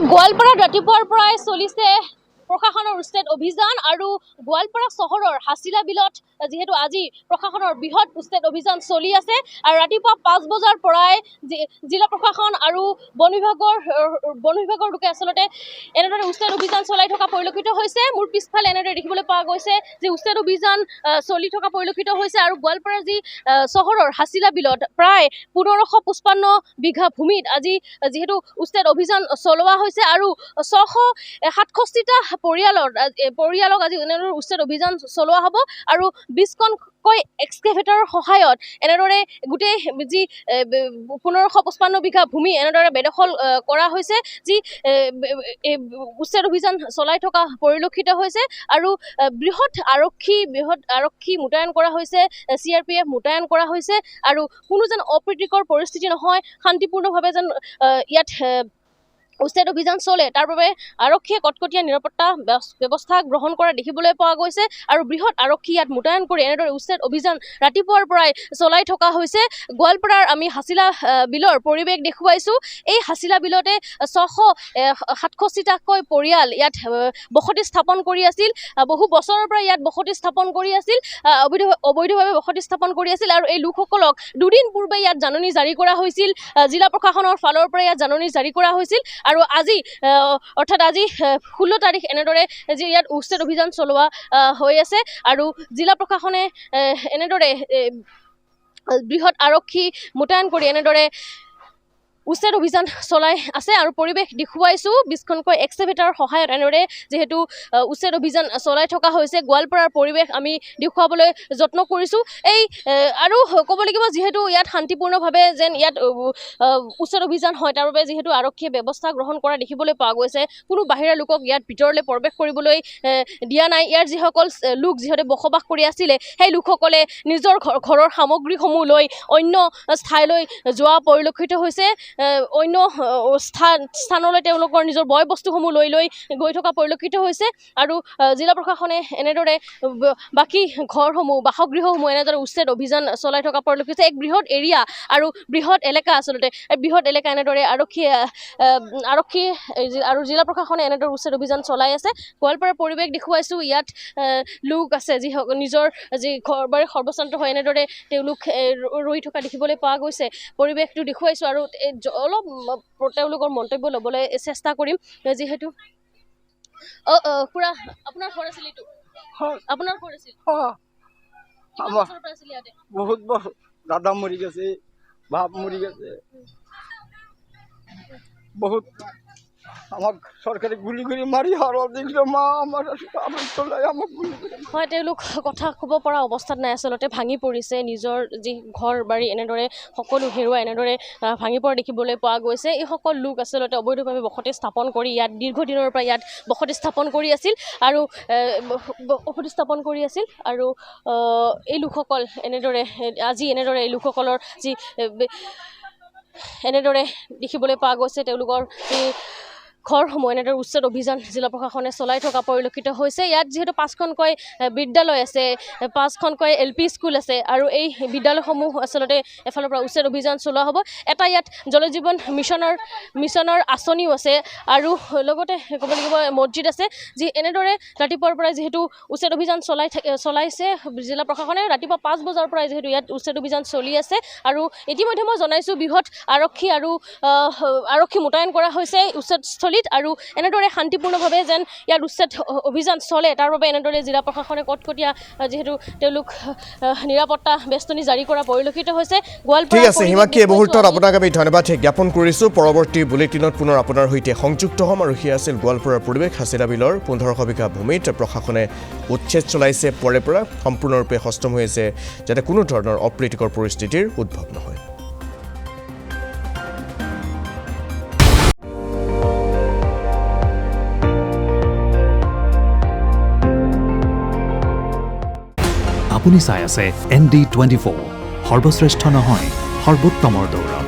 গোৱালপাৰাত ৰাতিপুৱাৰ পৰাই চলিছে প্ৰশাসনৰ উচ্ছেদ অভিযান আৰু গোৱালপাৰা চহৰৰ হাছিলা বিলত যেহেতু আজি প্ৰশাসনৰ বৃহৎ উচ্ছেদ অভিযান চলি আছে আৰু ৰাতিপুৱা 5 বজাৰ পৰাই জিলা প্ৰশাসন আৰু বন বিভাগৰ লোকে আচলতে এনেদৰে উচ্ছেদ অভিযান চলাই থকা পৰিলক্ষিত হৈছে। মোৰ পিছফালে এনেদৰে দেখিবলৈ পোৱা গৈছে যে উচ্ছেদ অভিযান চলি থকা পৰিলক্ষিত হৈছে আৰু গোৱালপাৰা যি চহৰৰ হাছিলা বিলত প্ৰায় 1555 বিঘা ভূমিত আজি যেহেতু উচ্ছেদ অভিযান চলোৱা হৈছে আৰু 667টা পৰিয়ালক আজি এনেদৰে উচ্ছেদ অভিযান চলোৱা হ'ব আৰু 20খনকৈ এক্সকেভেটৰৰ সহায়ত এনেদৰে গোটেই যি 1555 বিঘা ভূমি এনেদৰে বেদখল কৰা হৈছে যি উচ্ছেদ অভিযান চলাই থকা পৰিলক্ষিত হৈছে আৰু বৃহৎ আৰক্ষী মোতায়েন কৰা হৈছে, CRPF মোতায়েন কৰা হৈছে আৰু কোনো যেন অপ্ৰীতিকৰ পৰিস্থিতি নহয়, শান্তিপূৰ্ণভাৱে যেন ইয়াত উচ্ছেদ অভিযান চলে তাৰ বাবে আৰক্ষীয়ে কটকটীয়া নিৰাপত্তা ব্যৱস্থা গ্ৰহণ কৰা দেখিবলৈ পোৱা গৈছে আৰু বৃহৎ আৰক্ষী ইয়াত মোতায়েন কৰি এনেদৰে উচ্ছেদ অভিযান ৰাতিপুৱাৰ পৰাই চলাই থকা হৈছে। গোৱালপাৰাৰ আমি হাছিলা বিলৰ পৰিৱেশ দেখুৱাইছো। এই হাছিলা বিলতে 667টাকৈ পৰিয়াল ইয়াত বসতি স্থাপন কৰি আছিল, বহু বছৰৰ পৰা ইয়াত বসতি স্থাপন কৰি আছিল, অবৈধভাৱে বসতি স্থাপন কৰি আছিল আৰু এই লোকসকলক দুদিন পূৰ্বে ইয়াত জাননী জাৰি কৰা হৈছিল, জিলা প্ৰশাসনৰ ফালৰ পৰা ইয়াত জাননী জাৰি কৰা হৈছিল আৰু আজি অৰ্থাৎ আজি 16 তাৰিখ এনেদৰে যে ইয়াত উচ্ছেদ অভিযান চলোৱা হৈ আছে আৰু জিলা প্ৰশাসনে এনেদৰে বৃহৎ আৰক্ষী মোতায়েন কৰি এনেদৰে উচ্ছেদ অভিযান চলাই আছে আৰু পৰিৱেশ দেখুৱাইছো। 20খনকৈ এক্সকেভেটৰৰ সহায়ত এনেদৰে যেহেতু উচ্ছেদ অভিযান চলাই থকা হৈছে, গোৱালপাৰাৰ পৰিৱেশ আমি দেখুৱাবলৈ যত্ন কৰিছো। এই আৰু ক'ব লাগিব যিহেতু ইয়াত শান্তিপূৰ্ণভাৱে যেন ইয়াত উচ্ছেদ অভিযান হয় তাৰ বাবে যিহেতু আৰক্ষীয়ে ব্যৱস্থা গ্ৰহণ কৰা দেখিবলৈ পোৱা গৈছে। কোনো বাহিৰা লোকক ইয়াত ভিতৰলৈ প্ৰৱেশ কৰিবলৈ দিয়া নাই। ইয়াৰ যিসকল লোক যিহেতু বসবাস কৰি আছিলে সেই লোকসকলে নিজৰ ঘৰৰ সামগ্ৰীসমূহ লৈ অন্য ঠাইলৈ যোৱা পৰিলক্ষিত হৈছে, অন্য স্থানলৈ তেওঁলোকৰ নিজৰ বয় বস্তুসমূহ লৈ গৈ থকা পৰিলক্ষিত হৈছে আৰু জিলা প্ৰশাসনে এনেদৰে বাকী ঘৰসমূহ বাসগৃহসমূহ এনেদৰে উচ্ছেদ অভিযান চলাই থকা পৰিলক্ষিত। এক বৃহৎ এৰিয়া আৰু বৃহৎ এলেকা আচলতে বৃহৎ এলেকা এনেদৰে আৰক্ষী আৰু জিলা প্ৰশাসনে এনেদৰে উচ্ছেদ অভিযান চলাই আছে। গোৱালপাৰাৰ পৰিৱেশ দেখুৱাইছো। ইয়াত লোক আছে যি নিজৰ যি ঘৰ বাৰী সৰ্বশান্ত হৈ এনেদৰে তেওঁলোক ৰৈ থকা দেখিবলৈ পোৱা গৈছে। পৰিৱেশটো দেখুৱাইছো আৰু অলপ তেওঁলোকৰ মন্তব্য ল'বলৈ চেষ্টা কৰিম যিহেতু খুৰা আপোনাৰ ঘৰ আছিল এইটো, আপোনাৰ ঘৰ আছিল বহুত বছৰ দাদা মৰি গেছে, বাপ মৰি গেছে, বহুত আমাক সৰকাৰি গুলি কৰে মাৰি মা আমাৰ হয়, তেওঁলোক কথা ক'ব পৰা অৱস্থাত নাই, আচলতে ভাঙি পৰিছে। নিজৰ যি ঘৰ বাৰী এনেদৰে সকলো হেৰুৱাই এনেদৰে ভাঙি পৰা দেখিবলৈ পোৱা গৈছে। এইসকল লোক আচলতে অবৈধভাৱে বসতি স্থাপন কৰি ইয়াত দীৰ্ঘদিনৰ পৰা ইয়াত বসতি স্থাপন কৰি আছিল আৰু এই লোকসকল এনেদৰে আজি এনেদৰে এই লোকসকলৰ যি এনেদৰে দেখিবলৈ পোৱা গৈছে তেওঁলোকৰ এই ঘৰসমূহ এনেদৰে উচ্ছেদ অভিযান জিলা প্ৰশাসনে চলাই থকা পৰিলক্ষিত হৈছে। ইয়াত যিহেতু 5খনকৈ বিদ্যালয় আছে, 5খনকৈ LP স্কুল আছে আৰু এই বিদ্যালয়সমূহ আচলতে এফালৰ পৰা উচ্ছেদ অভিযান চলোৱা হ'ব। এটা ইয়াত জল জীৱন মিছনৰ আঁচনিও আছে আৰু লগতে ক'ব লাগিব মছজিদ আছে, যি এনেদৰে ৰাতিপুৱাৰ পৰাই যিহেতু উচ্ছেদ অভিযান চলাইছে জিলা প্ৰশাসনে। ৰাতিপুৱা 5 বজাৰ পৰাই যিহেতু ইয়াত উচ্ছেদ অভিযান চলি আছে আৰু ইতিমধ্যে মই জনাইছোঁ বৃহৎ আৰক্ষী মোতায়েন কৰা হৈছে উচ্ছেদস্থলীত আৰু এনেদৰে শান্তিপূৰ্ণভাৱে যেন ইয়াত উচ্ছেদ অভিযান চলে তাৰ বাবে এনেদৰে জিলা প্ৰশাসনে কটকটীয়া যিহেতু তেওঁলোক নিৰাপত্তা বেষ্টনী জাৰি কৰা পৰিলক্ষিত হৈছে। ঠিক আছে হিমাক্ষী, এই মুহূৰ্তত আপোনাক আমি ধন্যবাদ জ্ঞাপন কৰিছোঁ। পৰৱৰ্তী বুলেটিনত পুনৰ আপোনাৰ সৈতে সংযুক্ত হ'ম আৰু সেয়া আছিল গোৱালপাৰাৰ পৰিৱেশ। হাছিলা বিলৰ 1500 বিঘা ভূমিত প্ৰশাসনে উচ্ছেদ চলাইছে, পৰে পৰা সম্পূৰ্ণৰূপে সষ্টম হৈ আছে যাতে কোনো ধৰণৰ অপ্ৰীতিকৰ পৰিস্থিতিৰ উদ্ভৱ নহয়। আপুনি চাই আছে ND24, সৰ্বশ্ৰেষ্ঠ নহয় সৰ্বোত্তমৰ দৌৰ।